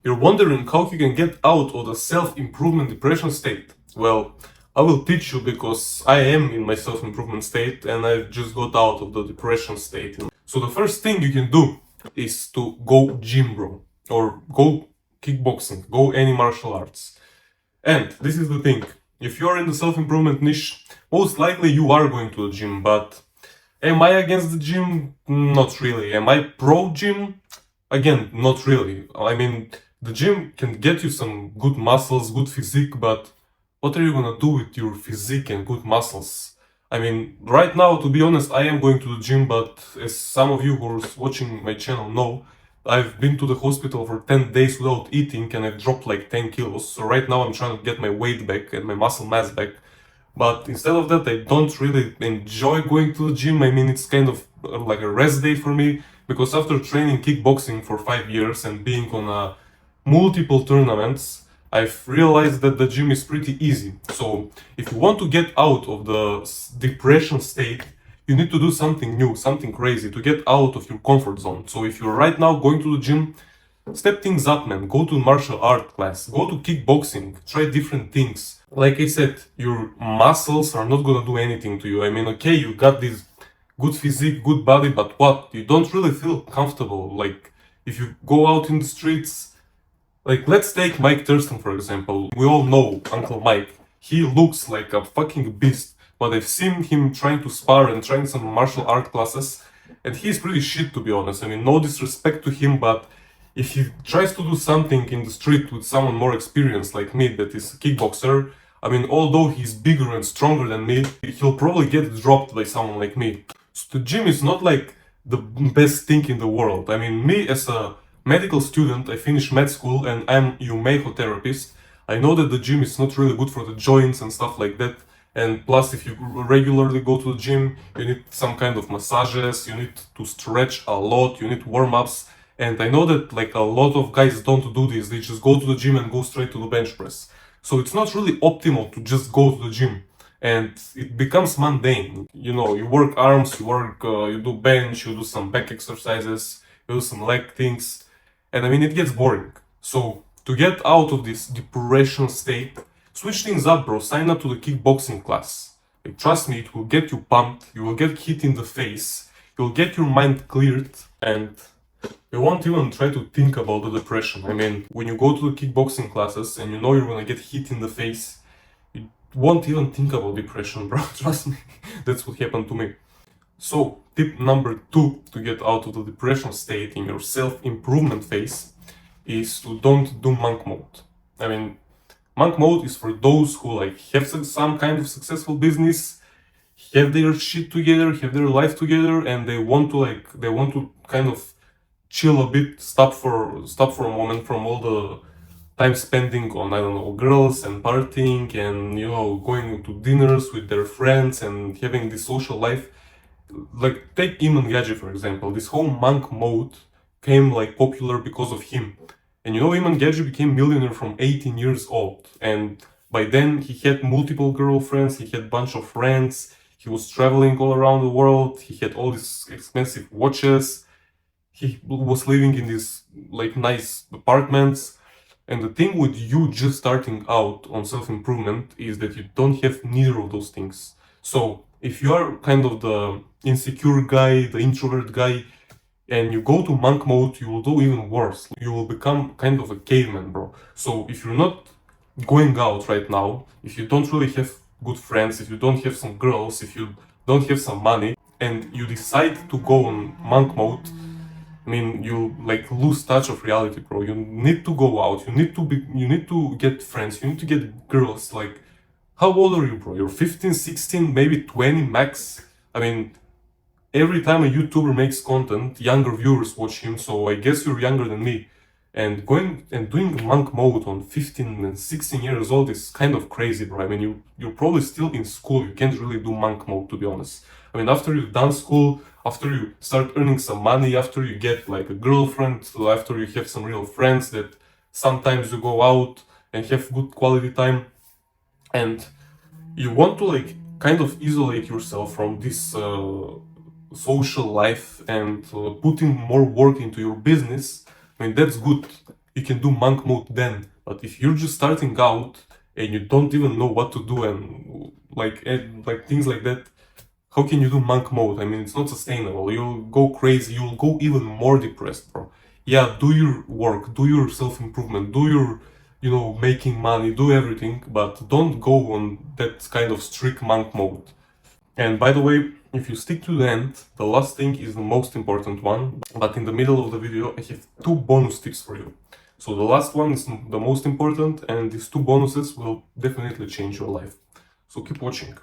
You're wondering how you can get out of the self-improvement depression state. Well, I will teach you because I am in my self-improvement state and I just got out of the depression state. So the first thing you can do is to go gym, bro. Or go kickboxing, go any martial arts. And this is the thing. If you're in the self-improvement niche, most likely you are going to the gym, but am I against the gym? Not really. Am I pro gym? Again, not really. I mean, the gym can get you some good muscles, good physique, but what are you gonna do with your physique and good muscles? I mean, right now, to be honest, I am going to the gym, but as some of you who are watching my channel know, I've been to the hospital for 10 days without eating and I've dropped like 10 kilos. So right now I'm trying to get my weight back and my muscle mass back. But instead of that, I don't really enjoy going to the gym. I mean, it's kind of like a rest day for me, because after training kickboxing for 5 years and being on multiple tournaments, I've realized that the gym is pretty easy. So if you want to get out of the depression state, you need to do something new, something crazy to get out of your comfort zone. So if you're right now going to the gym, step things up, man. Go to martial art class, go to kickboxing, try different things. Like I said, your muscles are not gonna do anything to you. I mean, okay, you got this good physique, good body, but what? You don't really feel comfortable. Like, if you go out in the streets, like, let's take Mike Thurston, for example. We all know Uncle Mike. He looks like a fucking beast, but I've seen him trying to spar and trying some martial art classes, and he's pretty shit, to be honest. I mean, no disrespect to him, but if he tries to do something in the street with someone more experienced like me, that is a kickboxer, I mean, although he's bigger and stronger than me, he'll probably get dropped by someone like me. So the gym is not like the best thing in the world. I mean, me as a medical student, I finished med school and I'm 𝐓𝐚𝐭𝐜𝐡 therapist. I know that the gym is not really good for the joints and stuff like that. And plus, if you regularly go to the gym, you need some kind of massages, you need to stretch a lot, you need warm-ups. And I know that like a lot of guys don't do this, they just go to the gym and go straight to the bench press. So it's not really optimal to just go to the gym. And it becomes mundane. You know, you work arms, you do bench, you do some back exercises, you do some leg things. And I mean, it gets boring. So to get out of this depression state, switch things up, bro. Sign up to the kickboxing class. Like, trust me, it will get you pumped, you will get hit in the face, you'll get your mind cleared, and you won't even try to think about the depression. I mean, when you go to the kickboxing classes and you know you're gonna get hit in the face, you won't even think about depression, bro. Trust me, that's what happened to me. So, tip number 2 to get out of the depression state in your self-improvement phase is to don't do monk mode. I mean, monk mode is for those who like have some kind of successful business, have their shit together, have their life together, and they want to kind of chill a bit, stop for a moment from all the time spending on, I don't know, girls and partying and, you know, going to dinners with their friends and having this social life. Like, take 𝐖𝐚𝐭𝐜𝐡, for example. This whole monk mode came like popular because of him. And you know, 𝐖𝐚𝐭𝐜𝐡 became millionaire from 18 years old. And by then he had multiple girlfriends, he had bunch of friends, he was traveling all around the world, he had all these expensive watches, he was living in these like nice apartments. And the thing with you just starting out on self-improvement is that you don't have neither of those things. So if you are kind of the insecure guy, the introvert guy, and you go to monk mode, you will do even worse. You will become kind of a caveman, bro. So if you're not going out right now, if you don't really have good friends, if you don't have some girls, if you don't have some money, and you decide to go on monk mode, I mean, you like lose touch of reality, bro. You need to go out, you need to get friends, you need to get girls. Like, how old are you, bro? You're 15, 16, maybe 20 max. I mean, every time a YouTuber makes content, younger viewers watch him, so I guess you're younger than me. And going and doing monk mode on 15 and 16 years old is kind of crazy, bro. I mean, you're probably still in school, you can't really do monk mode, to be honest. I mean, after you've done school, after you start earning some money, after you get like a girlfriend, after you have some real friends that sometimes you go out and have good quality time, and you want to like kind of isolate yourself from this social life and putting more work into your business, I mean, that's good. you can do monk mode then. But if you're just starting out and you don't even know what to do and like things like that, how can you do monk mode? I mean, it's not sustainable. You'll go crazy. You'll go even more depressed, bro. Yeah, do your work, do your self-improvement, do your, making money, do everything, but don't go on that kind of strict monk mode. And by the way, if you stick to the end, the last thing is the most important one, but in the middle of the video, I have 2 bonus tips for you. So the last one is the most important, and these 2 bonuses will definitely change your life. So keep watching.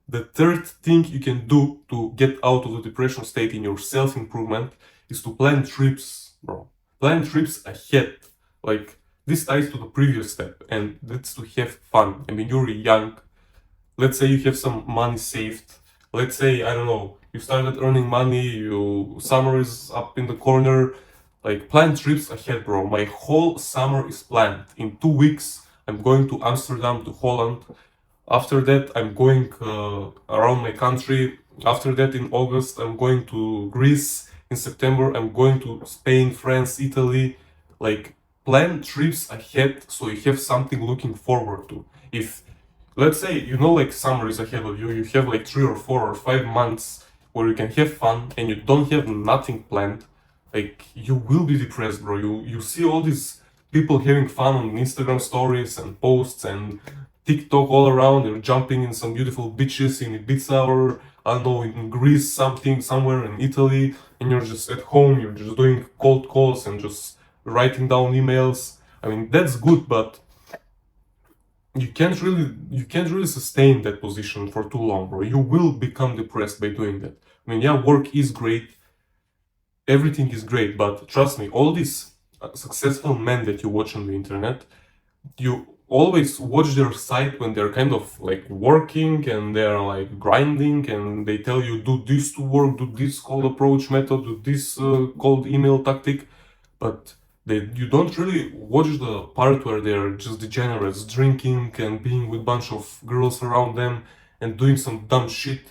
The third thing you can do to get out of the depression state in your self-improvement is to plan trips, bro. Plan trips ahead. Like, this ties to the previous step, and that's to have fun. I mean, you're young. Let's say you have some money saved. Let's say, I don't know, you started earning money, summer is up in the corner. Like, plan trips ahead, bro. My whole summer is planned. In 2 weeks, I'm going to Amsterdam, to Holland. After that, I'm going around my country. After that, in August, I'm going to Greece. In September, I'm going to Spain, France, Italy. Like, plan trips ahead so you have something looking forward to. If, let's say, like summer is ahead of you, you have like 3 or 4 or 5 months where you can have fun and you don't have nothing planned, like, you will be depressed, bro. You see all these people having fun on Instagram stories and posts and TikTok all around. They're jumping in some beautiful beaches in Ibiza or, I don't know, in Greece, somewhere in Italy, and you're just at home, you're just doing cold calls and just writing down emails. I mean, that's good, but you can't really sustain that position for too long, bro. You will become depressed by doing that. I mean, yeah, work is great, everything is great, but trust me, all these successful men that you watch on the internet, you always watch their site when they're kind of like working and they're like grinding, and they tell you, do this to work, do this cold approach method, do this cold email tactic, but you don't really watch the part where they're just degenerates, drinking and being with a bunch of girls around them and doing some dumb shit.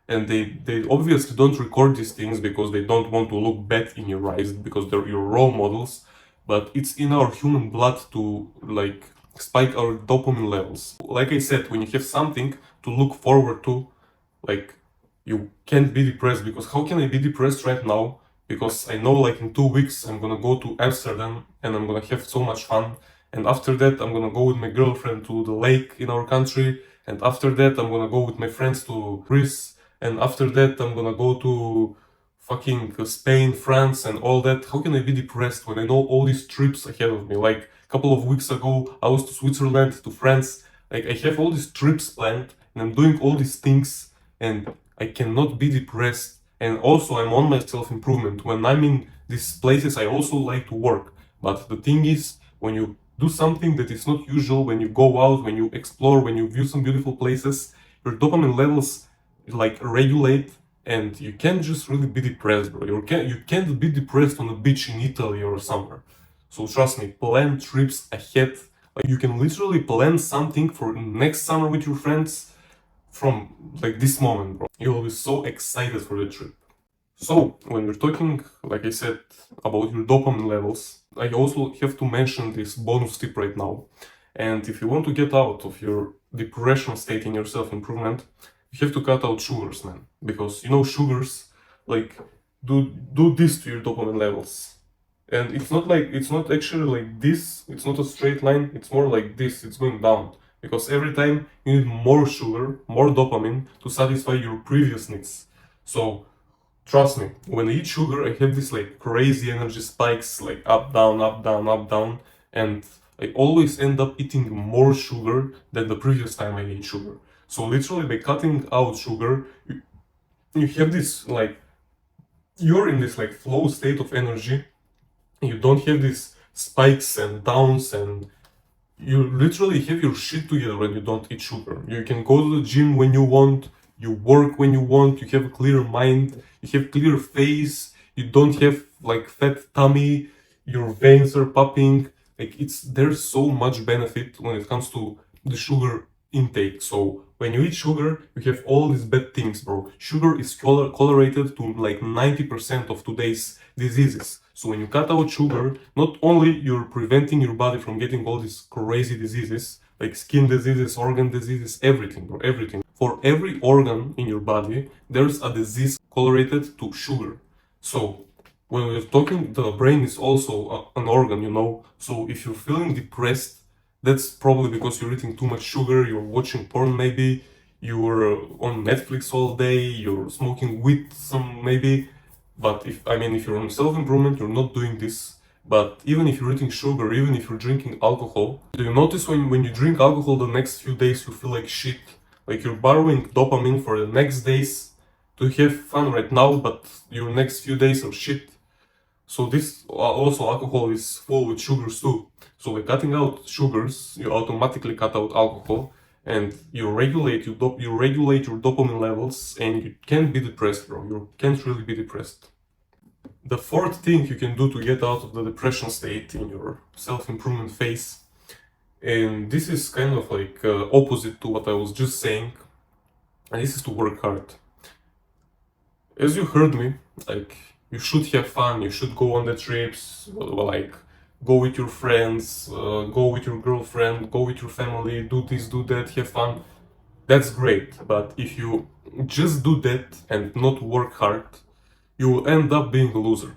And they obviously don't record these things because they don't want to look bad in your eyes, because they're your role models. But it's in our human blood to like spike our dopamine levels. Like I said, when you have something to look forward to, like, you can't be depressed. Because how can I be depressed right now? Because I know, like, in 2 weeks I'm gonna go to Amsterdam and I'm gonna have so much fun, and after that I'm gonna go with my girlfriend to the lake in our country, and after that I'm gonna go with my friends to Greece, and after that I'm gonna go to fucking Spain, France and all that. How can I be depressed when I know all these trips ahead of me? Like, a couple of weeks ago I was to Switzerland, to France. Like, I have all these trips planned and I'm doing all these things, and I cannot be depressed. And also, I'm on my self-improvement. When I'm in these places, I also like to work. But the thing is, when you do something that is not usual, when you go out, when you explore, when you view some beautiful places, your dopamine levels like regulate, and you can't just really be depressed, bro. You can't be depressed on a beach in Italy or somewhere. So trust me, plan trips ahead. Like, you can literally plan something for next summer with your friends from like this moment, bro. You'll be so excited for the trip. So when we're talking, like I said, about your dopamine levels, I also have to mention this bonus tip right now. And if you want to get out of your depression state in your self-improvement, you have to cut out sugars, man. Because sugars like do this to your dopamine levels. And it's not actually like this, it's not a straight line, it's more like this, it's going down. Because every time you need more sugar, more dopamine to satisfy your previous needs. So trust me, when I eat sugar, I have this like crazy energy spikes, like up, down, up, down, up, down. And I always end up eating more sugar than the previous time I ate sugar. So literally by cutting out sugar, you have this like, you're in this like flow state of energy. You don't have these spikes and downs, and you literally have your shit together when you don't eat sugar. You can go to the gym when you want, you work when you want, you have a clear mind, you have clear face, you don't have like fat tummy, your veins are popping. Like, there's so much benefit when it comes to the sugar intake. So when you eat sugar, you have all these bad things, bro. Sugar is correlated to like 90% of today's diseases. So when you cut out sugar, not only you're preventing your body from getting all these crazy diseases, like skin diseases, organ diseases, everything, bro, everything. For every organ in your body, there's a disease correlated to sugar. So when we're talking, the brain is also an organ, you know. So if you're feeling depressed, that's probably because you're eating too much sugar, you're watching porn maybe, you're on Netflix all day, you're smoking weed some maybe. But if you're on self-improvement, you're not doing this. But even if you're eating sugar, even if you're drinking alcohol, do you notice when you drink alcohol the next few days you feel like shit? Like you're borrowing dopamine for the next days to have fun right now, but your next few days are shit. So this also alcohol is full with sugars too. So by cutting out sugars, you automatically cut out alcohol, and you regulate your dopamine levels, and you can't be depressed, bro. You can't really be depressed. The fourth thing you can do to get out of the depression state in your self-improvement phase, and this is kind of like opposite to what I was just saying, and this is to work hard. As you heard me, like, you should have fun, you should go on the trips, like go with your friends, go with your girlfriend, go with your family, do this, do that, have fun. That's great, but if you just do that and not work hard, you will end up being a loser.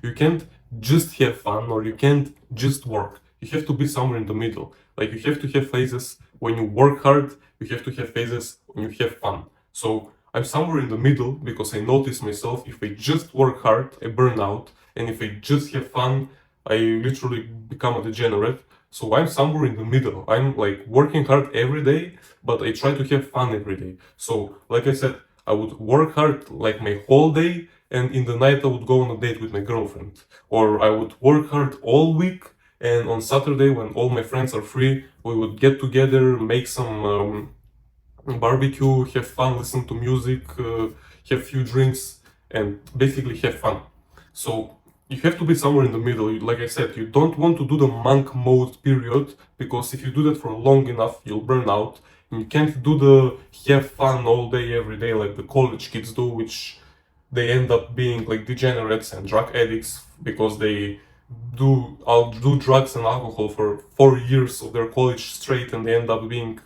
You can't just have fun, or you can't just work. You have to be somewhere in the middle. Like, you have to have phases when you work hard, you have to have phases when you have fun. So I'm somewhere in the middle because I notice myself, if I just work hard, I burn out, and if I just have fun, I literally become a degenerate. So I'm somewhere in the middle. I'm like working hard every day, but I try to have fun every day. So like I said, I would work hard like my whole day, and in the night I would go on a date with my girlfriend. Or I would work hard all week, and on Saturday, when all my friends are free, we would get together, make some barbecue, have fun, listen to music, have few drinks, and basically have fun. So you have to be somewhere in the middle. Like I said, you don't want to do the monk mode period, because if you do that for long enough, you'll burn out. And you can't do the have fun all day, every day, like the college kids do, which they end up being like degenerates and drug addicts, because they do drugs and alcohol for 4 years of their college straight, and they end up being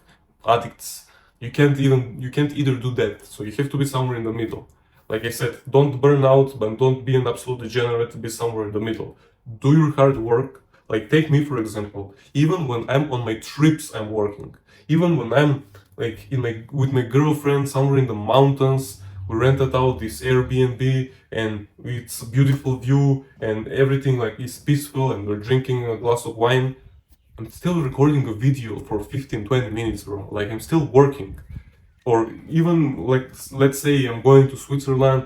addicts. You can't either do that. So you have to be somewhere in the middle. Like I said, don't burn out, but don't be an absolute degenerate. Be somewhere in the middle. Do your hard work. Like, take me for example. Even when I'm on my trips, I'm working. Even when I'm like with my girlfriend somewhere in the mountains, we rented out this Airbnb, and it's a beautiful view, and everything like is peaceful, and we're drinking a glass of wine. I'm still recording a video for 15-20 minutes, bro. Like, I'm still working. Or even like, let's say I'm going to Switzerland,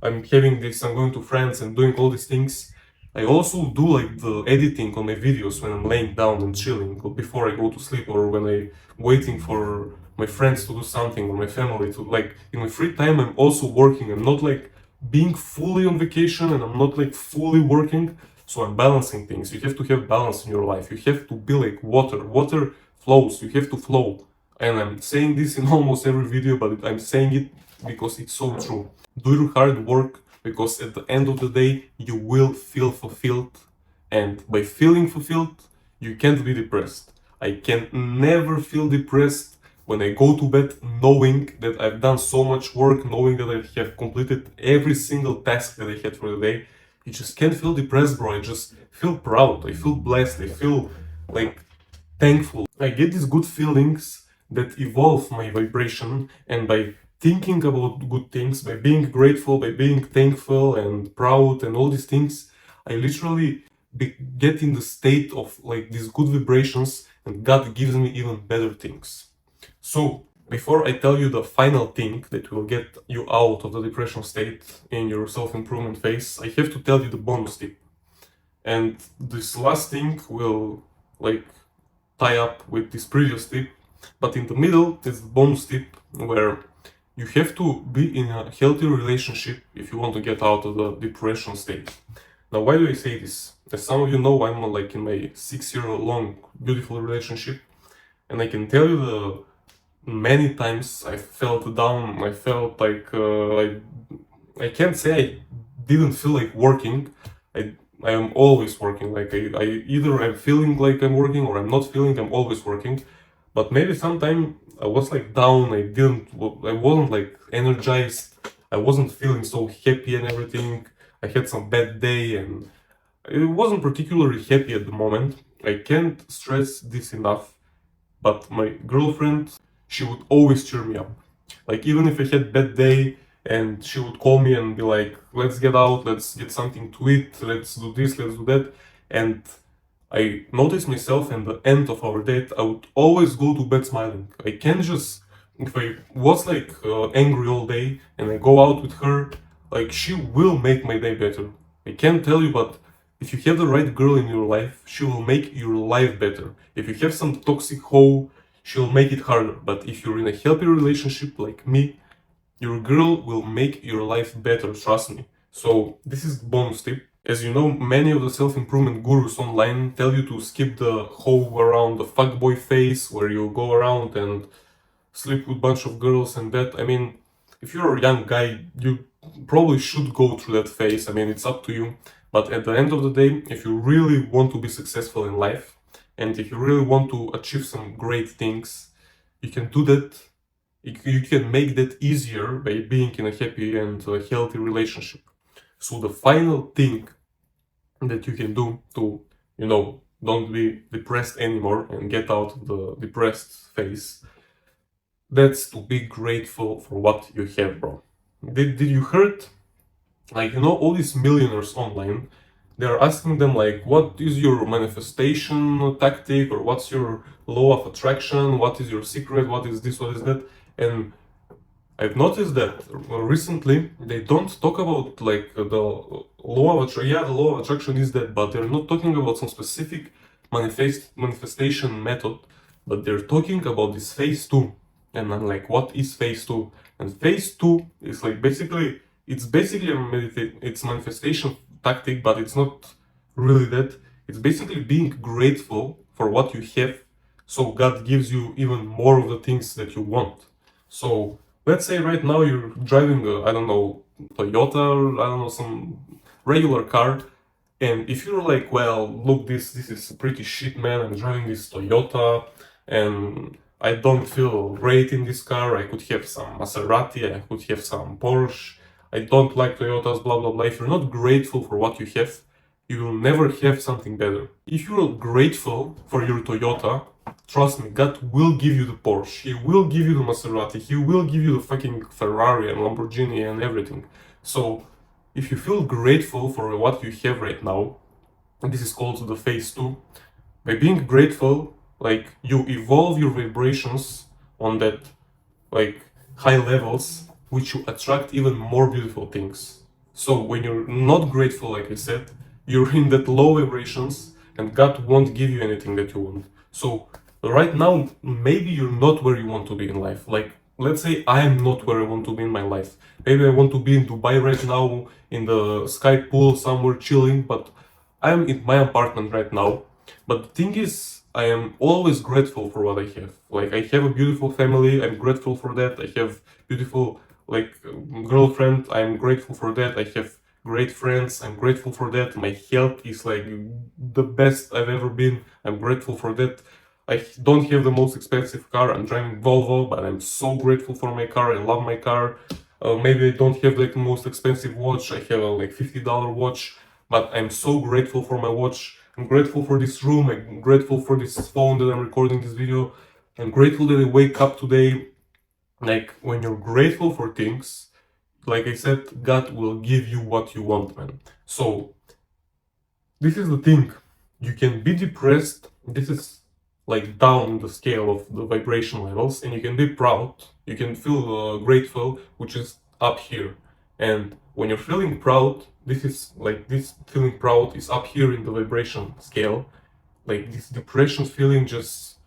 I'm going to France and doing all these things. I also do like the editing on my videos when I'm laying down and chilling, or before I go to sleep, or when I'm waiting for my friends to do something, or my family to, like, in my free time I'm also working. I'm not like being fully on vacation, and I'm not like fully working. So I'm balancing things. You have to have balance in your life. You have to be like water. Water flows. You have to flow. And I'm saying this in almost every video, but I'm saying it because it's so true. Do your hard work, because at the end of the day, you will feel fulfilled. And by feeling fulfilled, you can't be depressed. I can never feel depressed when I go to bed knowing that I've done so much work, knowing that I have completed every single task that I had for the day. You just can't feel depressed, bro. I just feel proud. I feel blessed. I feel like thankful. I get these good feelings that evolve my vibration, and by thinking about good things, by being grateful, by being thankful and proud and all these things, I literally get in the state of like these good vibrations, and God gives me even better things. So before I tell you the final thing that will get you out of the depression state in your self-improvement phase, I have to tell you the bonus tip. And this last thing will like tie up with this previous tip, but in the middle is the bonus tip, where you have to be in a healthy relationship if you want to get out of the depression state. Now, why do I say this? As some of you know, I'm like in my 6-year-long beautiful relationship, and I can tell you the many times I felt down. I felt like I can't say I didn't feel like working, I am always working. Like I either I'm feeling like I'm working or I'm not feeling, I'm always working. But maybe sometime I was like down, I wasn't like energized, I wasn't feeling so happy and everything. I had some bad day and I wasn't particularly happy at the moment. I can't stress this enough, but my girlfriend, she would always cheer me up. Like even if I had bad day and she would call me and be like, let's get out, let's get something to eat, let's do this, let's do that. And I noticed myself at the end of our date, I would always go to bed smiling. I can't just, if I was like angry all day and I go out with her, like she will make my day better. I can't tell you, but if you have the right girl in your life, she will make your life better. If you have some toxic hoe, she'll make it harder. But if you're in a healthy relationship like me, your girl will make your life better, trust me. So this is the bonus tip. As you know, many of the self-improvement gurus online tell you to skip the hoe around the fuckboy phase, where you go around and sleep with a bunch of girls and that. I mean, if you're a young guy, you probably should go through that phase. I mean, it's up to you. But at the end of the day, if you really want to be successful in life, and if you really want to achieve some great things, you can do that. You can make that easier by being in a happy and healthy relationship. So the final thing that you can do to, don't be depressed anymore and get out of the depressed phase, that's to be grateful for what you have, bro. Did you heard? Like, all these millionaires online, they're asking them like, what is your manifestation tactic, or what's your law of attraction, what is your secret, what is this, what is that. And I've noticed that recently they don't talk about like the law of attraction. Yeah, the law of attraction is that, but they're not talking about some specific manifestation method, but they're talking about this phase 2. And I'm like, what is phase 2? And phase 2 is like it's basically it's manifestation tactic, but it's not really that. It's basically being grateful for what you have, so God gives you even more of the things that you want. So let's say right now you're driving a, I don't know, Toyota, or I don't know, some regular car, and if you're like, well, look, this is pretty shit, man, I'm driving this Toyota and I don't feel great in this car, I could have some Maserati, I could have some Porsche, I don't like Toyotas, blah blah blah. If you're not grateful for what you have, you will never have something better. If you're grateful for your Toyota, trust me, God will give you the Porsche, He will give you the Maserati, He will give you the fucking Ferrari and Lamborghini and everything. So, if you feel grateful for what you have right now, and this is called the phase 2, by being grateful, like, you evolve your vibrations on that, like, high levels, which you attract even more beautiful things. So, when you're not grateful, like I said, you're in that low vibrations, and God won't give you anything that you want. So, right now, maybe you're not where you want to be in life. Like, let's say I am not where I want to be in my life. Maybe I want to be in Dubai right now, in the sky pool, somewhere chilling, but I am in my apartment right now. But the thing is, I am always grateful for what I have. Like, I have a beautiful family, I'm grateful for that. I have beautiful, like, girlfriend, I'm grateful for that. I have great friends, I'm grateful for that. My health is like the best I've ever been, I'm grateful for that. I don't have the most expensive car, I'm driving Volvo, but I'm so grateful for my car, I love my car. Maybe I don't have like the most expensive watch, I have a like $50 watch, but I'm so grateful for my watch. I'm grateful for this room, I'm grateful for this phone that I'm recording this video. I'm grateful that I wake up today. Like, when you're grateful for things, like I said, God will give you what you want, man. So, this is the thing. You can be depressed, this is like down the scale of the vibration levels, and you can be proud, you can feel grateful, which is up here. And when you're feeling proud, this is like, this feeling proud is up here in the vibration scale. Like, this depression feeling just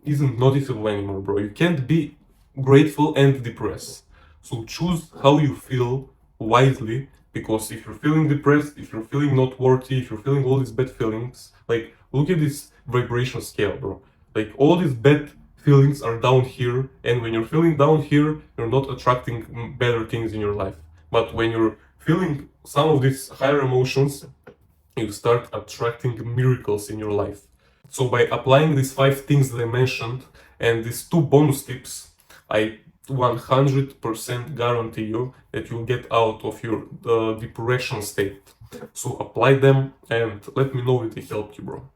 isn't noticeable anymore, bro. You can't be grateful and depressed. So choose how you feel wisely, because if you're feeling depressed, if you're feeling not worthy, if you're feeling all these bad feelings, like, look at this vibration scale, bro. Like, all these bad feelings are down here, and when you're feeling down here, you're not attracting better things in your life. But when you're Feeling some of these higher emotions, you start attracting miracles in your life. So by applying these 5 things that I mentioned and these 2 bonus tips, I 100% guarantee you that you'll get out of your depression state. So apply them and let me know if they helped you, bro.